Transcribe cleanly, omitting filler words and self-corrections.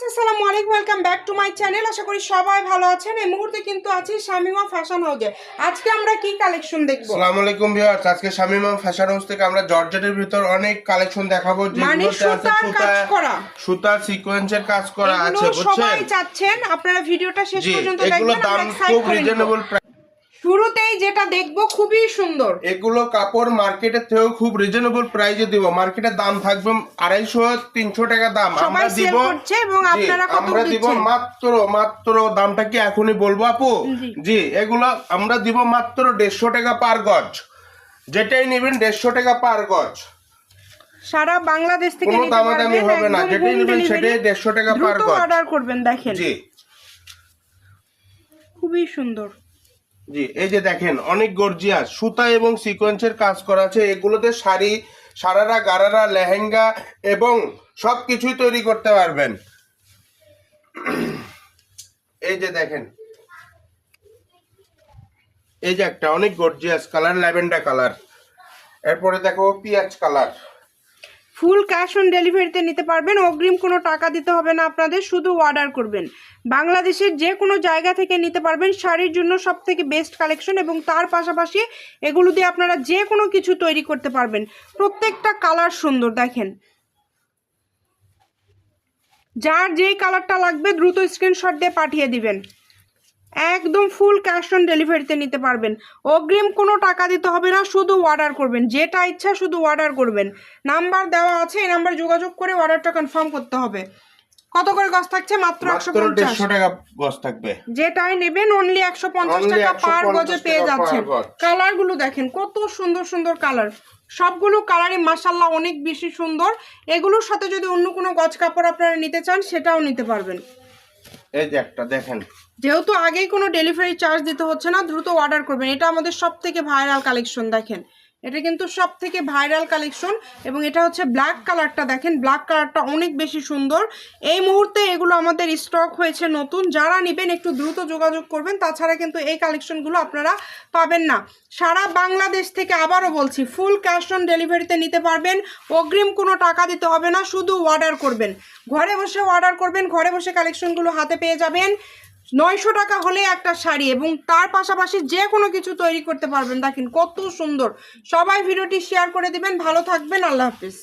আসসালামু আলাইকুম, welcome back to my channel. আশা করি সবাই ভালো আছেন। এই মুহূর্তে কিন্তু আছি শামিমা ফ্যাশন হাউসে। আজকে আমরা কি কালেকশন দেখব? আসসালামু আলাইকুম ভিউয়ার্স, আজকে শামিমা ফ্যাশন হাউস থেকে আমরা জর্জেটের ভিতর অনেক কালেকশন দেখাবো, যেগুলোতে আছে সুতা সিকোয়েন্সের কাজ করা আছে। সবাই চাচ্ছেন, আপনারা ভিডিওটা শেষ পর্যন্ত দেখবেন। এগুলো দাম খুব রিজনেবল। শুরুতেই যেটা দেখবো খুবই সুন্দর, এগুলো কাপড় মার্কেটের থেকেও খুব রিজনেবল প্রাইসে দিব। মার্কেটের দাম থাকবে 250-300 টাকা দাম, আমরা দিব এবং আপনারা কত দিচ্ছেন? মাত্র দামটা কি এখনই বলবো আপু? জি, এগুলো আমরা দিব মাত্র 150 টাকা পার গজ। যেটাই নেবেন 150 টাকা পার গজ। সারা বাংলাদেশ থেকে কোনো দামাদামি হবে না, যেটাই নেবেন সেটাই 150 টাকা পার গজ। অর্ডার করবেন। দেখেন জি, খুবই সুন্দর। জি, এই যে দেখেন অনেক গর্জিয়াস সুতা এবং সিকোয়েন্সের কাজ করা আছে। এগুলোতে শাড়ি, সারারা, গারারা, লেহেঙ্গা এবং সবকিছুই তৈরি করতে পারবেন। এই যে দেখেন, এই যে একটা অনেক গর্জিয়াস কালার, ল্যাভেন্ডার কালার। এরপরে দেখো পিঁয়াজ কালার। ফুল ক্যাশ অন ডেলিভারিতে নিতে পারবেন, অগ্রিম কোনো টাকা দিতে হবে না আপনাদের, শুধু অর্ডার করবেন। বাংলাদেশের যে কোনো জায়গা থেকে নিতে পারবেন। শাড়ির জন্য সব থেকে বেস্ট কালেকশন, এবং তার পাশাপাশি এগুলো দিয়ে আপনারা যে কোনো কিছু তৈরি করতে পারবেন। প্রত্যেকটা কালার সুন্দর। দেখেন, যার যেই কালারটা লাগবে দ্রুত স্ক্রিনশট দিয়ে পাঠিয়ে দিবেন। একদম ফুল ক্যাশ অন ডেলিভারিতে নিতে পারবেন, অগ্রিম কোনো টাকা দিতে হবে না, শুধু অর্ডার করবেন। যেটা ইচ্ছা শুধু অর্ডার করবেন। নাম্বার দেওয়া আছে, এই নাম্বার যোগাযোগ করে অর্ডারটা কনফার্ম করতে হবে। কত করে গজ থাকছে? মাত্র 150 টাকা গজ থাকবে। যেটাই নেবেন অনলি 150 টাকা পার গজে পেয়ে যাচ্ছেন। কালারগুলো দেখেন কত সুন্দর সুন্দর কালার, সবগুলো কালারই মাশাআল্লাহ অনেক বেশি সুন্দর। এগুলোর সাথে যদি অন্য কোনো গজ কাপড় আপনারা নিতে চান সেটাও নিতে পারবেন। এই যে একটা দেখেন, যেহেতু আগেই কোনো ডেলিভারি চার্জ দিতে হচ্ছে না, দ্রুত অর্ডার করবেন। এটা আমাদের সব থেকে ভাইরাল কালেকশন। দেখেন, এটা কিন্তু সব থেকে ভাইরাল কালেকশন, এবং এটা হচ্ছে ব্ল্যাক কালারটা। দেখেন, ব্ল্যাক কালারটা অনেক বেশি সুন্দর। এই মুহূর্তে এগুলো আমাদের স্টক হয়েছে নতুন, যারা নেবেন একটু দ্রুত যোগাযোগ করবেন। তাছাড়া কিন্তু এই কালেকশনগুলো আপনারা পাবেন না। সারা বাংলাদেশ থেকে আবারও বলছি, ফুল ক্যাশ অন ডেলিভারিতে নিতে পারবেন, অগ্রিম কোনো টাকা দিতে হবে না, শুধু অর্ডার করবেন। ঘরে বসে অর্ডার করবেন, ঘরে বসে কালেকশনগুলো হাতে পেয়ে যাবেন। 900 টাকা হলে একটা শাড়ি, এবং তার পাশাপাশি যে কোনো কিছু তৈরি করতে পারবেন। দেখেন কত সুন্দর। সবাই ভিডিওটি শেয়ার করে দিবেন। ভালো থাকবেন, আল্লাহ হাফিজ।